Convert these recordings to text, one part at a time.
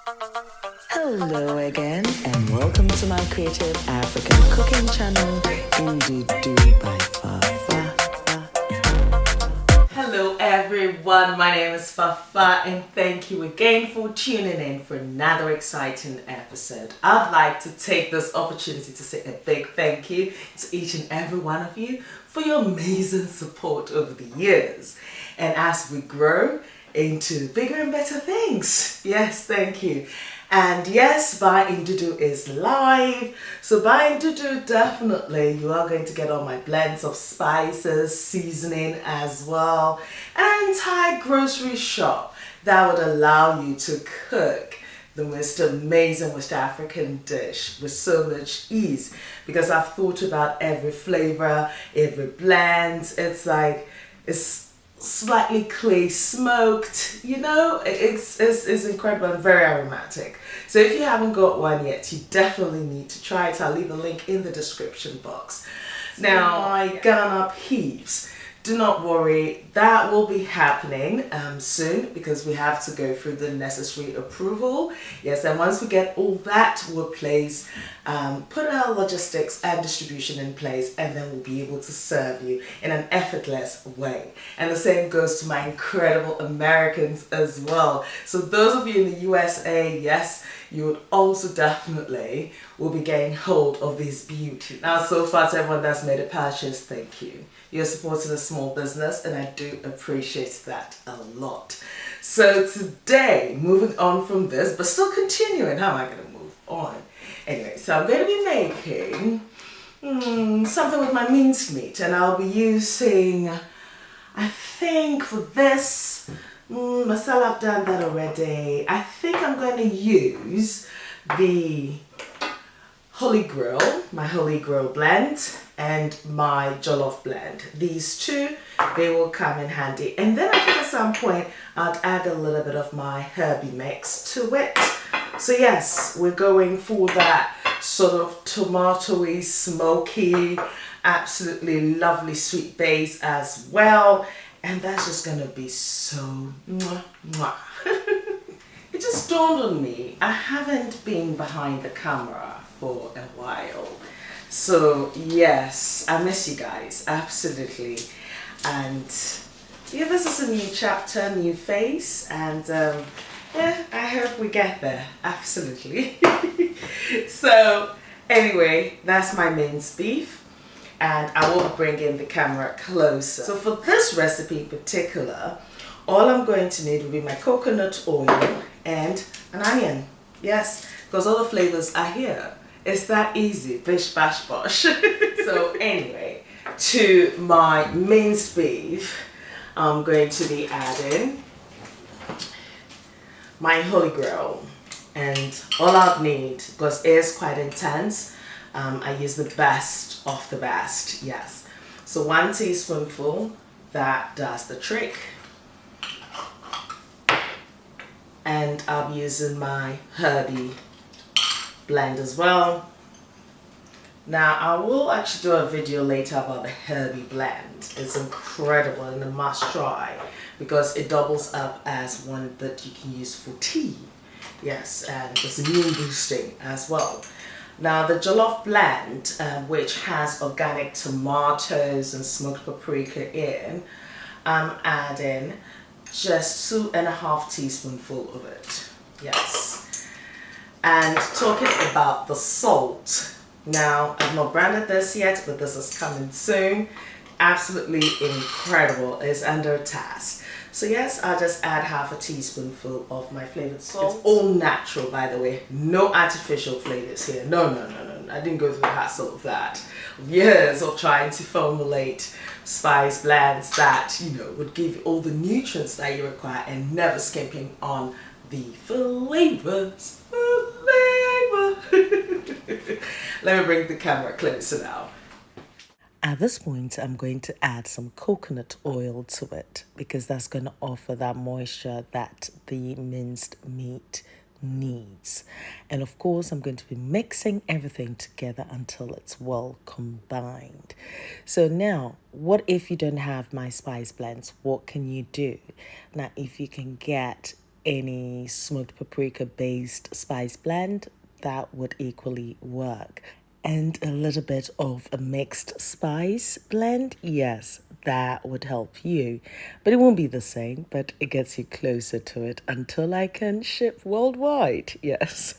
Hello again, and welcome to my creative African cooking channel, Ndudu by Fafa. Hello everyone, my name is Fafa, and thank you again for tuning in for another exciting episode. I'd like to take this opportunity to say a big thank you to each and every one of you for your amazing support over the years. And as we grow into bigger and better things, yes, thank you. And yes, Buy Ndudu is live. So Buy Ndudu, definitely you are going to get all my blends of spices, seasoning as well, and an entire grocery shop that would allow you to cook the most amazing West African dish with so much ease, because I've thought about every flavor, every blend. It's slightly clay smoked, you know, it's incredible and very aromatic. So if you haven't got one yet, you definitely need to try it. I'll leave a link in the description box. Now, my Ghana peeps, do not worry, that will be happening soon, because we have to go through the necessary approval. Yes, and once we get all that, we'll put our logistics and distribution in place, and then we'll be able to serve you in an effortless way. And the same goes to my incredible Americans as well. So those of you in the USA, yes, you would also definitely will be getting hold of this beauty. Now, so far to everyone that's made a purchase, thank you. You're supporting a small business, and I do appreciate that a lot. So today, moving on from this, but still continuing, how am I going to move on? Anyway, so I'm going to be making something with my minced meat, and I'll be using, I think for this, masala, I've done that already. I think I'm going to use the Holy Grail, my Holy Grail blend, and my Jollof blend. These two, they will come in handy. And then I think at some point, I'll add a little bit of my herby mix to it. So yes, we're going for that sort of tomatoey, smoky, absolutely lovely sweet base as well. And that's just gonna be so mwah, mwah. It just dawned on me, I haven't been behind the camera for a while. So yes, I miss you guys, absolutely. And yeah, this is a new chapter, new phase, and yeah, I hope we get there, absolutely. So anyway, that's my minced beef, and I will bring in the camera closer. So for this recipe in particular, all I'm going to need will be my coconut oil and an onion. Yes, because all the flavors are here. It's that easy, bish bash bosh. So anyway, to my minced beef, I'm going to be adding my Holy Grail, and all I'll need, because it is quite intense, I use the best of the best, yes. So 1 teaspoonful, that does the trick. And I'll be using my herby blend as well. Now I will actually do a video later about the herby blend. It's incredible and a must try, because it doubles up as one that you can use for tea. Yes, and it's immune boosting as well. Now the jollof blend, which has organic tomatoes and smoked paprika in, I'm adding just 2.5 teaspoonful of it. Yes. And talking about the salt, now I've not branded this yet, but this is coming soon. Absolutely incredible. It's under task. So yes, I'll just add 1/2 teaspoonful of my flavored salt. It's all natural, by the way. No artificial flavors here. No. I didn't go through the hassle of that. Years of trying to formulate spice blends that, you know, would give you all the nutrients that you require and never skimping on the flavors. Let me bring the camera closer now. At this point, I'm going to add some coconut oil to it, because that's going to offer that moisture that the minced meat needs. And of course, I'm going to be mixing everything together until it's well combined. So now, what if you don't have my spice blends? What can you do? Now, if you can get any smoked paprika based spice blend, that would equally work. And a little bit of a mixed spice blend, yes, that would help you. But it won't be the same, but it gets you closer to it until I can ship worldwide, yes.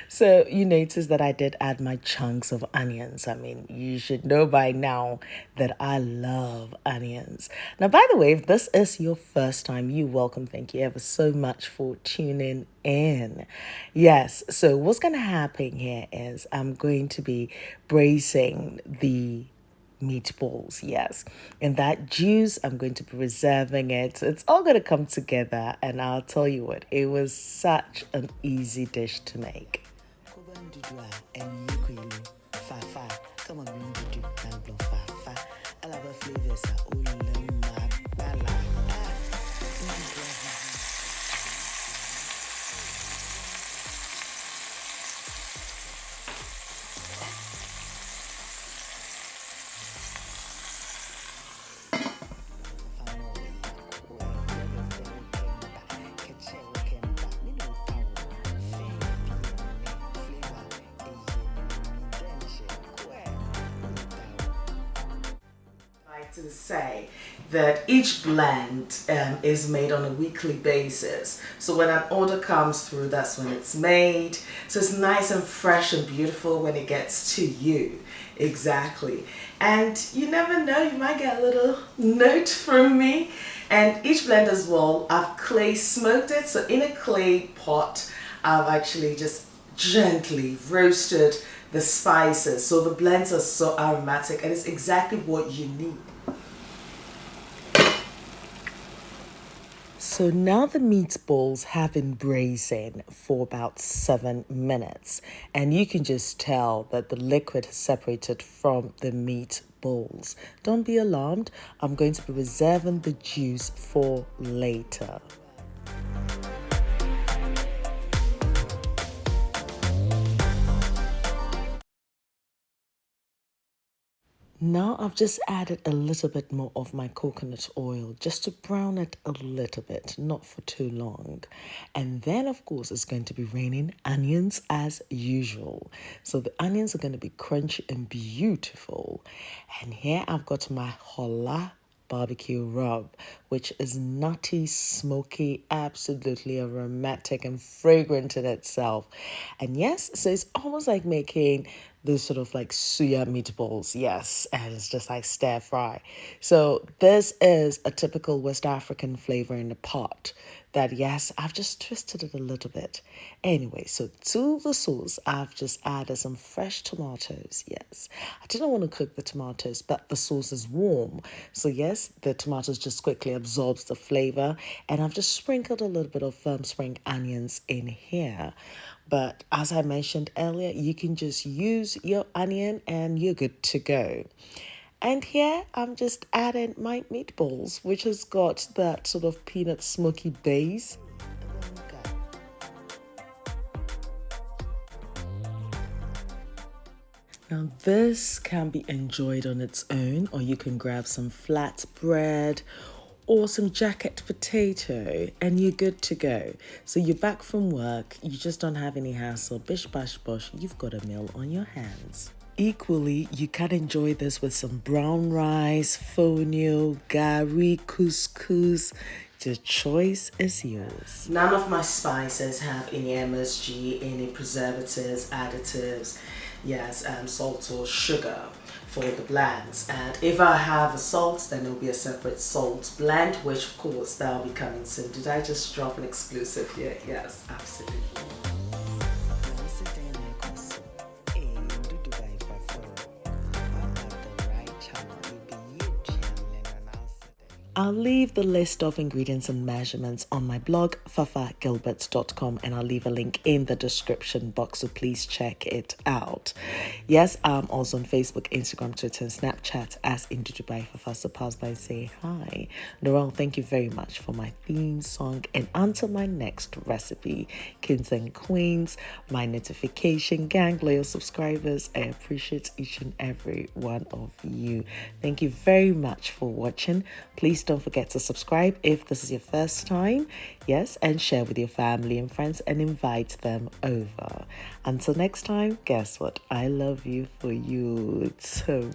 So you notice that I did add my chunks of onions. I mean, you should know by now that I love onions. Now, by the way, if this is your first time, you're welcome. Thank you ever so much for tuning in. Yes, so what's going to happen here is I'm going to be braising the meatballs, yes. And that juice, I'm going to be reserving it. It's all going to come together, and I'll tell you what, it was such an easy dish to make. To say that each blend is made on a weekly basis. So when an order comes through, that's when it's made. So it's nice and fresh and beautiful when it gets to you. Exactly. And you never know, you might get a little note from me. And each blend as well, I've clay smoked it. So in a clay pot, I've actually just gently roasted the spices. So the blends are so aromatic, and it's exactly what you need. So now the meatballs have been braising for about 7 minutes, and you can just tell that the liquid has separated from the meatballs. Don't be alarmed, I'm going to be reserving the juice for later. Now I've just added a little bit more of my coconut oil just to brown it a little bit, not for too long. And then of course it's going to be raining onions as usual. So the onions are going to be crunchy and beautiful. And here I've got my hola barbecue rub, which is nutty, smoky, absolutely aromatic and fragrant in itself. And yes, so it's almost like making those sort of like suya meatballs, yes, and it's just like stir fry. So this is a typical West African flavor in the pot that, yes, I've just twisted it a little bit. Anyway, so to the sauce, I've just added some fresh tomatoes, yes. I didn't want to cook the tomatoes, but the sauce is warm. So yes, the tomatoes just quickly absorbs the flavor, and I've just sprinkled a little bit of spring onions in here. But as I mentioned earlier, you can just use your onion and you're good to go. And here I'm just adding my meatballs, which has got that sort of peanut smoky base. Now this can be enjoyed on its own, or you can grab some flat bread or some jacket potato and you're good to go. So you're back from work, you just don't have any hassle, bish bash bosh, you've got a meal on your hands. Equally, you can enjoy this with some brown rice, fonio, gari, couscous. The choice is yours. None of my spices have any MSG, any preservatives, additives, yes, salt or sugar for the blends. And if I have a salt, then it'll be a separate salt blend, which of course that'll be coming soon. Did I just drop an exclusive here? Yes, absolutely. I'll leave the list of ingredients and measurements on my blog, fafagilbert.com, and I'll leave a link in the description box, so please check it out. Yes, I'm also on Facebook, Instagram, Twitter, and Snapchat as Ndudu by Fafa, so pass by and say hi. Noel, thank you very much for my theme song, and until my next recipe, kings and queens, my notification gang, loyal subscribers, I appreciate each and every one of you. Thank you very much for watching. Please don't forget to subscribe if this is your first time. Yes, and share with your family and friends and invite them over. Until next time, guess what? I love you for you too.